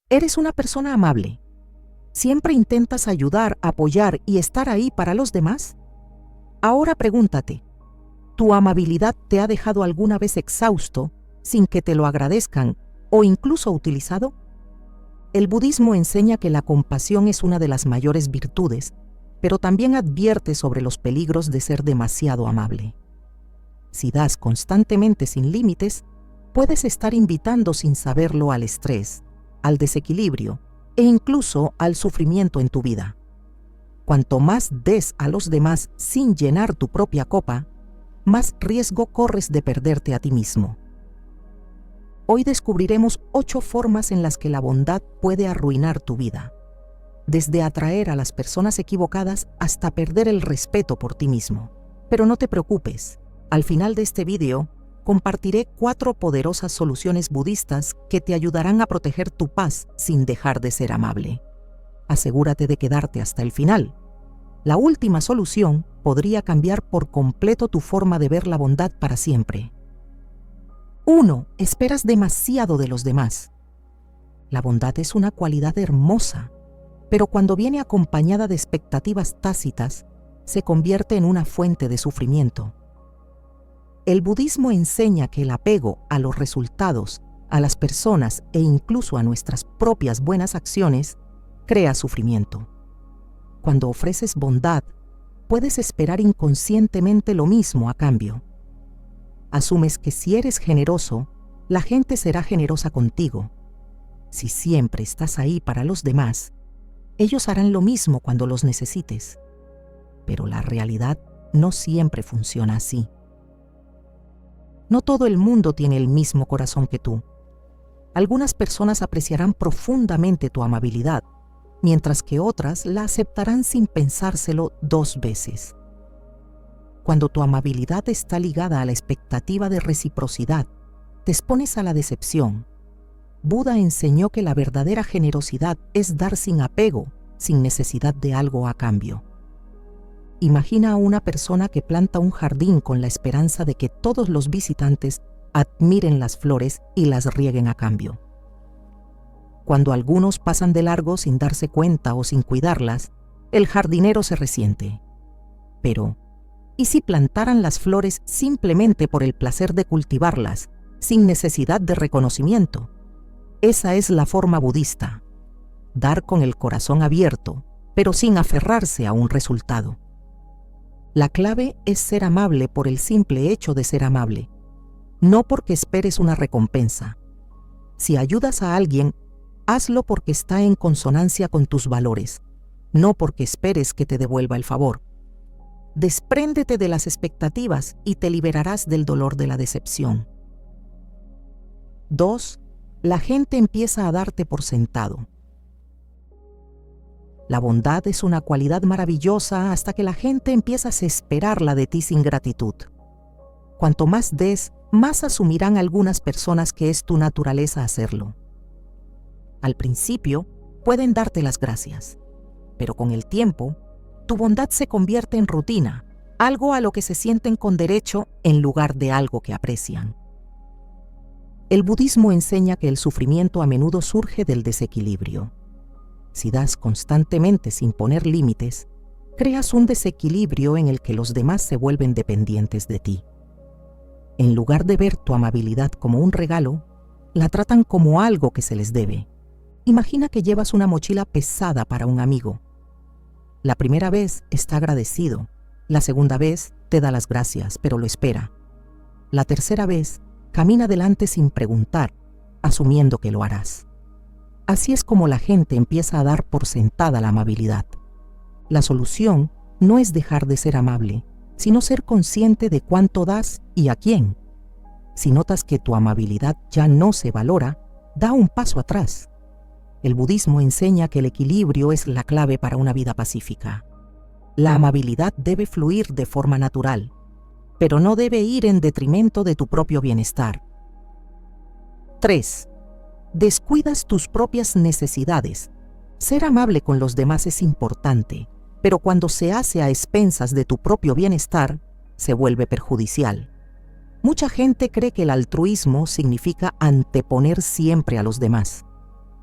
Eres una persona amable. ¿Siempre intentas ayudar, apoyar y estar ahí para los demás? Ahora pregúntate, ¿tu amabilidad te ha dejado alguna vez exhausto sin que te lo agradezcan o incluso utilizado? El budismo enseña que la compasión es una de las mayores virtudes, pero también advierte sobre los peligros de ser demasiado amable. Si das constantemente sin límites, puedes estar invitando sin saberlo al estrés, al desequilibrio e incluso al sufrimiento en tu vida. Cuanto más des a los demás sin llenar tu propia copa, más riesgo corres de perderte a ti mismo. Hoy descubriremos 8 formas en las que la bondad puede arruinar tu vida, desde atraer a las personas equivocadas hasta perder el respeto por ti mismo. Pero no te preocupes, al final de este video compartiré 4 poderosas soluciones budistas que te ayudarán a proteger tu paz sin dejar de ser amable. Asegúrate de quedarte hasta el final. La última solución podría cambiar por completo tu forma de ver la bondad para siempre. 1. Esperas demasiado de los demás. La bondad es una cualidad hermosa, pero cuando viene acompañada de expectativas tácitas, se convierte en una fuente de sufrimiento. El budismo enseña que el apego a los resultados, a las personas e incluso a nuestras propias buenas acciones crea sufrimiento. Cuando ofreces bondad, puedes esperar inconscientemente lo mismo a cambio. Asumes que si eres generoso, la gente será generosa contigo. Si siempre estás ahí para los demás, ellos harán lo mismo cuando los necesites. Pero la realidad no siempre funciona así. No todo el mundo tiene el mismo corazón que tú. Algunas personas apreciarán profundamente tu amabilidad, mientras que otras la aceptarán sin pensárselo 2 veces. Cuando tu amabilidad está ligada a la expectativa de reciprocidad, te expones a la decepción. Buda enseñó que la verdadera generosidad es dar sin apego, sin necesidad de algo a cambio. Imagina a una persona que planta un jardín con la esperanza de que todos los visitantes admiren las flores y las rieguen a cambio. Cuando algunos pasan de largo sin darse cuenta o sin cuidarlas, el jardinero se resiente. Pero, ¿y si plantaran las flores simplemente por el placer de cultivarlas, sin necesidad de reconocimiento? Esa es la forma budista. Dar con el corazón abierto, pero sin aferrarse a un resultado. La clave es ser amable por el simple hecho de ser amable, no porque esperes una recompensa. Si ayudas a alguien, hazlo porque está en consonancia con tus valores, no porque esperes que te devuelva el favor. Despréndete de las expectativas y te liberarás del dolor de la decepción. 2. La gente empieza a darte por sentado. La bondad es una cualidad maravillosa hasta que la gente empiezas a esperarla de ti sin gratitud. Cuanto más des, más asumirán algunas personas que es tu naturaleza hacerlo. Al principio, pueden darte las gracias, pero con el tiempo, tu bondad se convierte en rutina, algo a lo que se sienten con derecho en lugar de algo que aprecian. El budismo enseña que el sufrimiento a menudo surge del desequilibrio. Si das constantemente sin poner límites, creas un desequilibrio en el que los demás se vuelven dependientes de ti. En lugar de ver tu amabilidad como un regalo, la tratan como algo que se les debe. Imagina que llevas una mochila pesada para un amigo. La primera vez está agradecido, la segunda vez te da las gracias, pero lo espera. La tercera vez camina adelante sin preguntar, asumiendo que lo harás. Así es como la gente empieza a dar por sentada la amabilidad. La solución no es dejar de ser amable, sino ser consciente de cuánto das y a quién. Si notas que tu amabilidad ya no se valora, da un paso atrás. El budismo enseña que el equilibrio es la clave para una vida pacífica. La amabilidad debe fluir de forma natural, pero no debe ir en detrimento de tu propio bienestar. 3. Descuidas tus propias necesidades. Ser amable con los demás es importante, pero cuando se hace a expensas de tu propio bienestar, se vuelve perjudicial. Mucha gente cree que el altruismo significa anteponer siempre a los demás.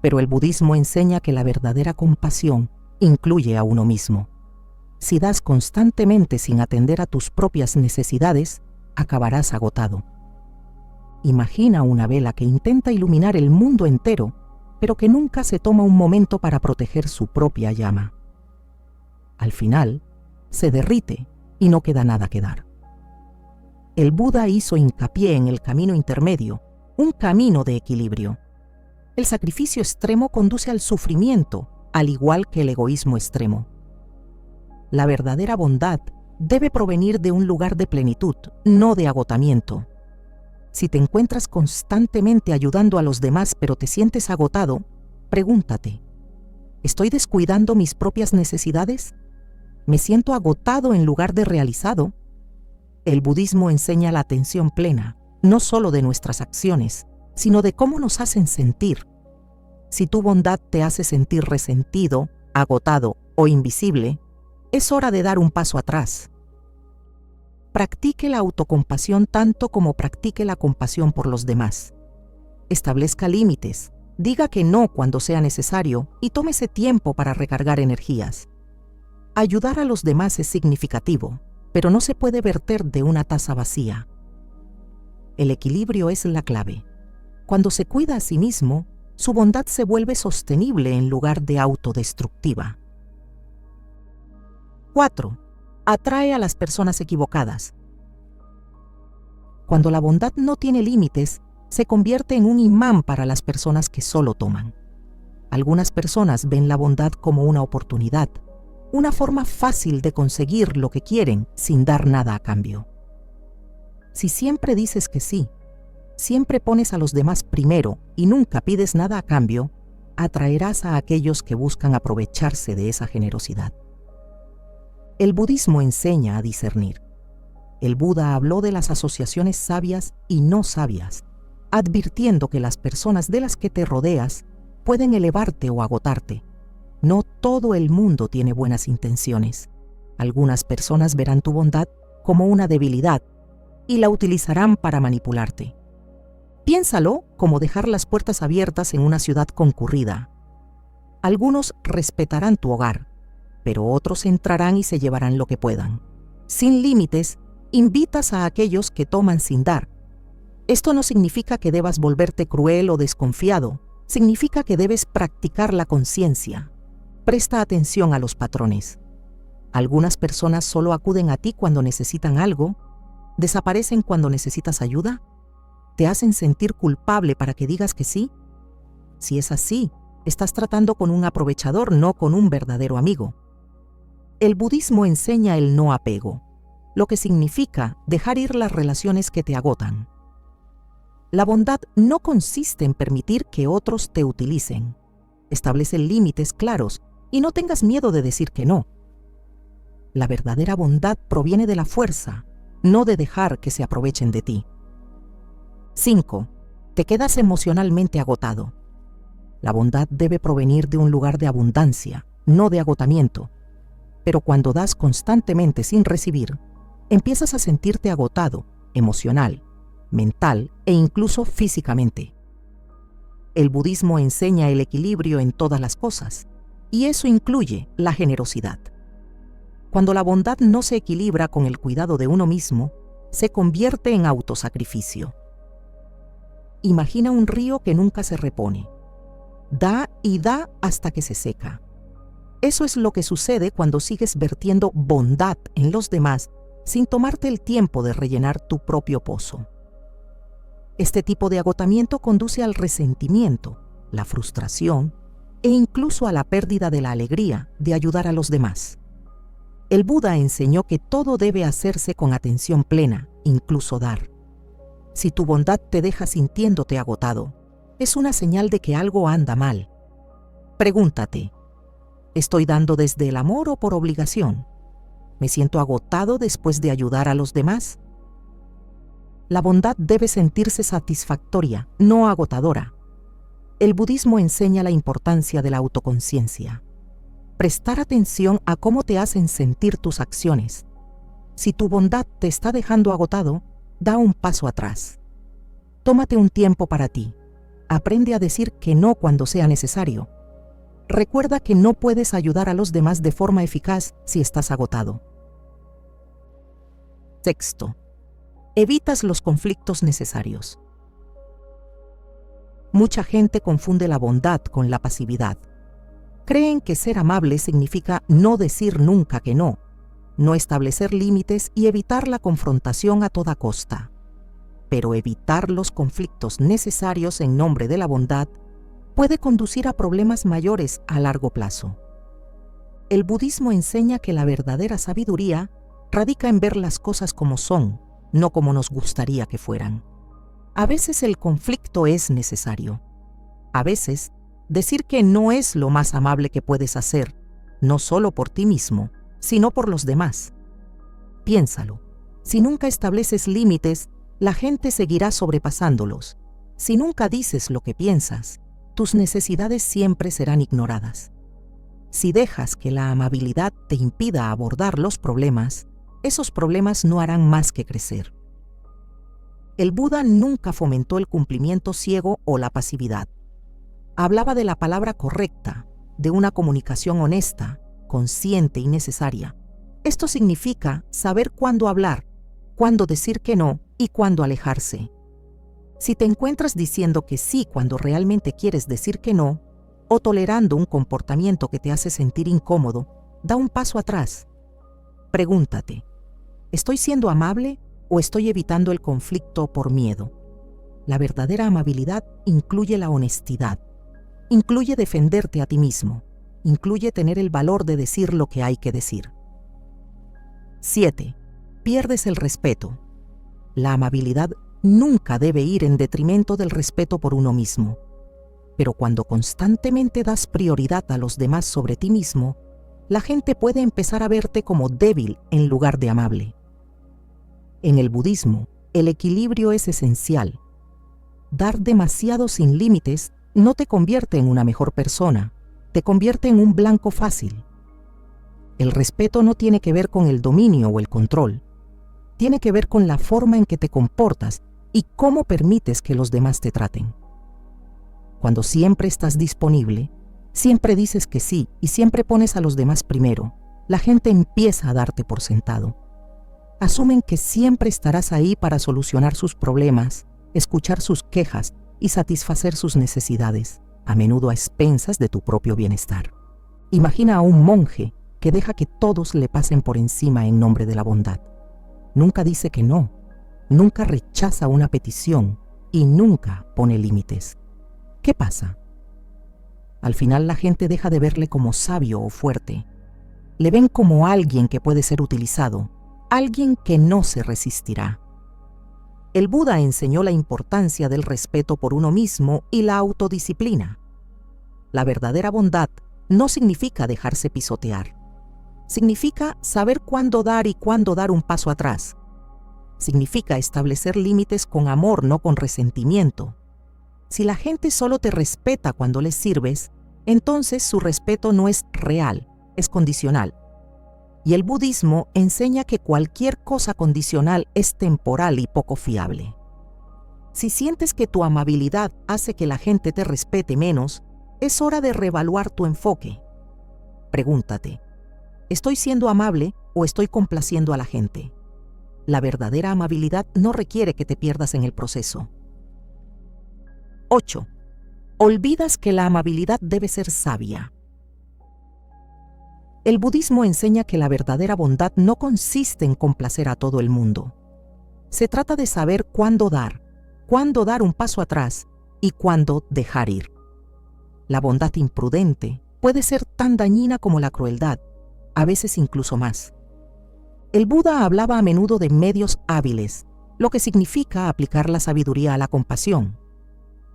Pero el budismo enseña que la verdadera compasión incluye a uno mismo. Si das constantemente sin atender a tus propias necesidades, acabarás agotado. Imagina una vela que intenta iluminar el mundo entero, pero que nunca se toma un momento para proteger su propia llama. Al final, se derrite y no queda nada que dar. El Buda hizo hincapié en el camino intermedio, un camino de equilibrio. El sacrificio extremo conduce al sufrimiento, al igual que el egoísmo extremo. La verdadera bondad debe provenir de un lugar de plenitud, no de agotamiento. Si te encuentras constantemente ayudando a los demás pero te sientes agotado, pregúntate, ¿estoy descuidando mis propias necesidades? ¿Me siento agotado en lugar de realizado? El budismo enseña la atención plena, no solo de nuestras acciones, sino de cómo nos hacen sentir. Si tu bondad te hace sentir resentido, agotado o invisible, es hora de dar un paso atrás. Practique la autocompasión tanto como practique la compasión por los demás. Establezca límites, diga que no cuando sea necesario y tómese tiempo para recargar energías. Ayudar a los demás es significativo, pero no se puede verter de una taza vacía. El equilibrio es la clave. Cuando se cuida a sí mismo, su bondad se vuelve sostenible en lugar de autodestructiva. 4. Atrae a las personas equivocadas. Cuando la bondad no tiene límites, se convierte en un imán para las personas que solo toman. Algunas personas ven la bondad como una oportunidad, una forma fácil de conseguir lo que quieren sin dar nada a cambio. Si siempre dices que sí, siempre pones a los demás primero y nunca pides nada a cambio, atraerás a aquellos que buscan aprovecharse de esa generosidad. El budismo enseña a discernir. El Buda habló de las asociaciones sabias y no sabias, advirtiendo que las personas de las que te rodeas pueden elevarte o agotarte. No todo el mundo tiene buenas intenciones. Algunas personas verán tu bondad como una debilidad y la utilizarán para manipularte. Piénsalo como dejar las puertas abiertas en una ciudad concurrida. Algunos respetarán tu hogar, pero otros entrarán y se llevarán lo que puedan. Sin límites, invitas a aquellos que toman sin dar. Esto no significa que debas volverte cruel o desconfiado, significa que debes practicar la conciencia. Presta atención a los patrones. Algunas personas solo acuden a ti cuando necesitan algo, desaparecen cuando necesitas ayuda, te hacen sentir culpable para que digas que sí. Si es así, estás tratando con un aprovechador, no con un verdadero amigo. El budismo enseña el no apego, lo que significa dejar ir las relaciones que te agotan. La bondad no consiste en permitir que otros te utilicen. Establece límites claros y no tengas miedo de decir que no. La verdadera bondad proviene de la fuerza, no de dejar que se aprovechen de ti. 5. Te quedas emocionalmente agotado. La bondad debe provenir de un lugar de abundancia, no de agotamiento. Pero cuando das constantemente sin recibir, empiezas a sentirte agotado, emocional, mental e incluso físicamente. El budismo enseña el equilibrio en todas las cosas, y eso incluye la generosidad. Cuando la bondad no se equilibra con el cuidado de uno mismo, se convierte en autosacrificio. Imagina un río que nunca se repone. Da y da hasta que se seca. Eso es lo que sucede cuando sigues vertiendo bondad en los demás sin tomarte el tiempo de rellenar tu propio pozo. Este tipo de agotamiento conduce al resentimiento, la frustración e incluso a la pérdida de la alegría de ayudar a los demás. El Buda enseñó que todo debe hacerse con atención plena, incluso dar. Si tu bondad te deja sintiéndote agotado, es una señal de que algo anda mal. Pregúntate, ¿estoy dando desde el amor o por obligación? ¿Me siento agotado después de ayudar a los demás? La bondad debe sentirse satisfactoria, no agotadora. El budismo enseña la importancia de la autoconciencia. Prestar atención a cómo te hacen sentir tus acciones. Si tu bondad te está dejando agotado, da un paso atrás. Tómate un tiempo para ti. Aprende a decir que no cuando sea necesario. Recuerda que no puedes ayudar a los demás de forma eficaz si estás agotado. Sexto, evitas los conflictos necesarios. Mucha gente confunde la bondad con la pasividad. Creen que ser amable significa no decir nunca que no, no establecer límites y evitar la confrontación a toda costa. Pero evitar los conflictos necesarios en nombre de la bondad puede conducir a problemas mayores a largo plazo. El budismo enseña que la verdadera sabiduría radica en ver las cosas como son, no como nos gustaría que fueran. A veces el conflicto es necesario. A veces, decir que no es lo más amable que puedes hacer, no solo por ti mismo, sino por los demás. Piénsalo. Si nunca estableces límites, la gente seguirá sobrepasándolos. Si nunca dices lo que piensas, tus necesidades siempre serán ignoradas. Si dejas que la amabilidad te impida abordar los problemas, esos problemas no harán más que crecer. El Buda nunca fomentó el cumplimiento ciego o la pasividad. Hablaba de la palabra correcta, de una comunicación honesta, consciente y necesaria. Esto significa saber cuándo hablar, cuándo decir que no y cuándo alejarse. Si te encuentras diciendo que sí cuando realmente quieres decir que no, o tolerando un comportamiento que te hace sentir incómodo, da un paso atrás. Pregúntate, ¿estoy siendo amable o estoy evitando el conflicto por miedo? La verdadera amabilidad incluye la honestidad, incluye defenderte a ti mismo, incluye tener el valor de decir lo que hay que decir. 7. Pierdes el respeto. La amabilidad nunca debe ir en detrimento del respeto por uno mismo. Pero cuando constantemente das prioridad a los demás sobre ti mismo, la gente puede empezar a verte como débil en lugar de amable. En el budismo, el equilibrio es esencial. Dar demasiado sin límites no te convierte en una mejor persona, te convierte en un blanco fácil. El respeto no tiene que ver con el dominio o el control. Tiene que ver con la forma en que te comportas y cómo permites que los demás te traten. Cuando siempre estás disponible, siempre dices que sí y siempre pones a los demás primero, la gente empieza a darte por sentado. Asumen que siempre estarás ahí para solucionar sus problemas, escuchar sus quejas y satisfacer sus necesidades, a menudo a expensas de tu propio bienestar. Imagina a un monje que deja que todos le pasen por encima en nombre de la bondad. Nunca dice que no, nunca rechaza una petición y nunca pone límites. ¿Qué pasa? Al final la gente deja de verle como sabio o fuerte. Le ven como alguien que puede ser utilizado, alguien que no se resistirá. El Buda enseñó la importancia del respeto por uno mismo y la autodisciplina. La verdadera bondad no significa dejarse pisotear. Significa saber cuándo dar y cuándo dar un paso atrás. Significa establecer límites con amor, no con resentimiento. Si la gente solo te respeta cuando les sirves, entonces su respeto no es real, es condicional. Y el budismo enseña que cualquier cosa condicional es temporal y poco fiable. Si sientes que tu amabilidad hace que la gente te respete menos, es hora de reevaluar tu enfoque. Pregúntate, ¿estoy siendo amable o estoy complaciendo a la gente? La verdadera amabilidad no requiere que te pierdas en el proceso. 8. Olvidas que la amabilidad debe ser sabia. El budismo enseña que la verdadera bondad no consiste en complacer a todo el mundo. Se trata de saber cuándo dar un paso atrás y cuándo dejar ir. La bondad imprudente puede ser tan dañina como la crueldad, a veces incluso más. El Buda hablaba a menudo de medios hábiles, lo que significa aplicar la sabiduría a la compasión.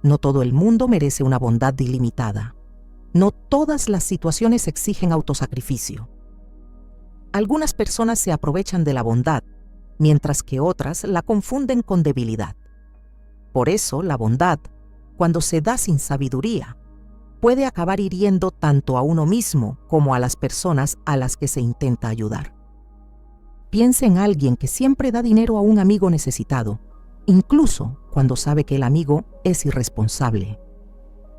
No todo el mundo merece una bondad ilimitada. No todas las situaciones exigen autosacrificio. Algunas personas se aprovechan de la bondad, mientras que otras la confunden con debilidad. Por eso, la bondad, cuando se da sin sabiduría, puede acabar hiriendo tanto a uno mismo como a las personas a las que se intenta ayudar. Piensa en alguien que siempre da dinero a un amigo necesitado, incluso cuando sabe que el amigo es irresponsable,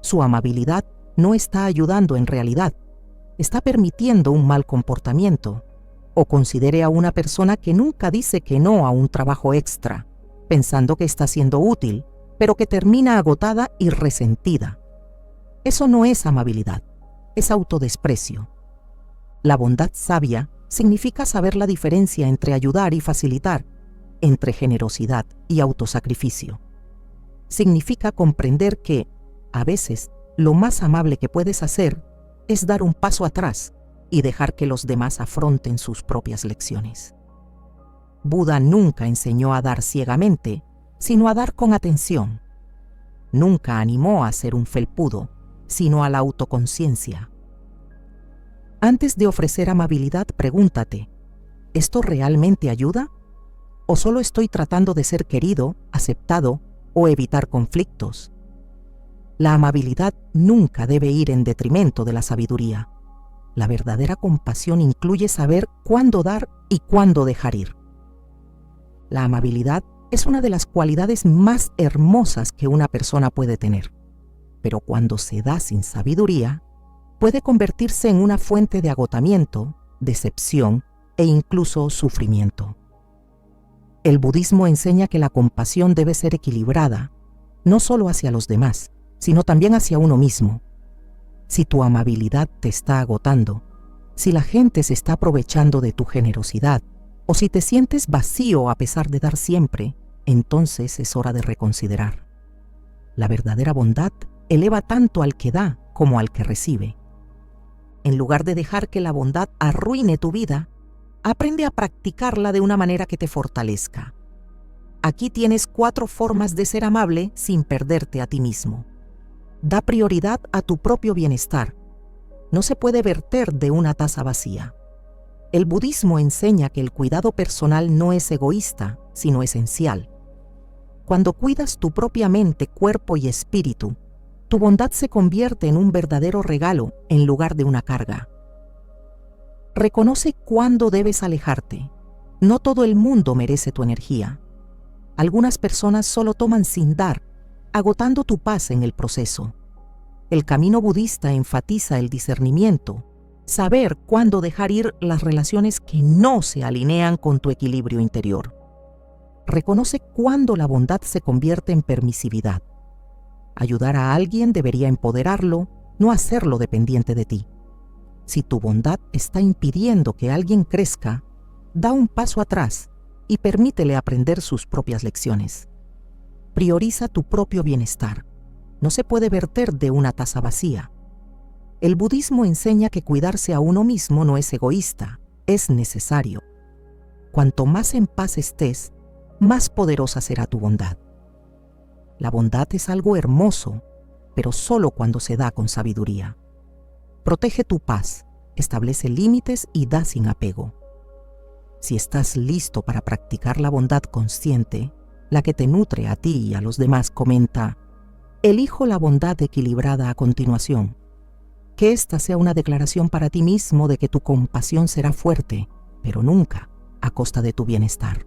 Su amabilidad no está ayudando en realidad, está permitiendo un mal comportamiento. O considere a una persona que nunca dice que no a un trabajo extra, pensando que está siendo útil, pero que termina agotada y resentida. Eso no es amabilidad, es autodesprecio. La bondad sabia significa saber la diferencia entre ayudar y facilitar, entre generosidad y autosacrificio. Significa comprender que, a veces, lo más amable que puedes hacer es dar un paso atrás y dejar que los demás afronten sus propias lecciones. Buda nunca enseñó a dar ciegamente, sino a dar con atención. Nunca animó a ser un felpudo, sino a la autoconciencia. Antes de ofrecer amabilidad, pregúntate, ¿esto realmente ayuda? ¿O solo estoy tratando de ser querido, aceptado o evitar conflictos? La amabilidad nunca debe ir en detrimento de la sabiduría. La verdadera compasión incluye saber cuándo dar y cuándo dejar ir. La amabilidad es una de las cualidades más hermosas que una persona puede tener, pero cuando se da sin sabiduría, puede convertirse en una fuente de agotamiento, decepción e incluso sufrimiento. El budismo enseña que la compasión debe ser equilibrada, no solo hacia los demás, sino también hacia uno mismo. Si tu amabilidad te está agotando, si la gente se está aprovechando de tu generosidad, o si te sientes vacío a pesar de dar siempre, entonces es hora de reconsiderar. La verdadera bondad eleva tanto al que da como al que recibe. En lugar de dejar que la bondad arruine tu vida, aprende a practicarla de una manera que te fortalezca. Aquí tienes 4 formas de ser amable sin perderte a ti mismo. Da prioridad a tu propio bienestar. No se puede verter de una taza vacía. El budismo enseña que el cuidado personal no es egoísta, sino esencial. Cuando cuidas tu propia mente, cuerpo y espíritu, tu bondad se convierte en un verdadero regalo en lugar de una carga. Reconoce cuándo debes alejarte. No todo el mundo merece tu energía. Algunas personas solo toman sin dar, agotando tu paz en el proceso. El camino budista enfatiza el discernimiento, saber cuándo dejar ir las relaciones que no se alinean con tu equilibrio interior. Reconoce cuándo la bondad se convierte en permisividad. Ayudar a alguien debería empoderarlo, no hacerlo dependiente de ti. Si tu bondad está impidiendo que alguien crezca, da un paso atrás y permítele aprender sus propias lecciones. Prioriza tu propio bienestar. No se puede verter de una taza vacía. El budismo enseña que cuidarse a uno mismo no es egoísta, es necesario. Cuanto más en paz estés, más poderosa será tu bondad. La bondad es algo hermoso, pero solo cuando se da con sabiduría. Protege tu paz, establece límites y da sin apego. Si estás listo para practicar la bondad consciente, la que te nutre a ti y a los demás, comenta: elijo la bondad equilibrada a continuación. Que esta sea una declaración para ti mismo de que tu compasión será fuerte, pero nunca a costa de tu bienestar.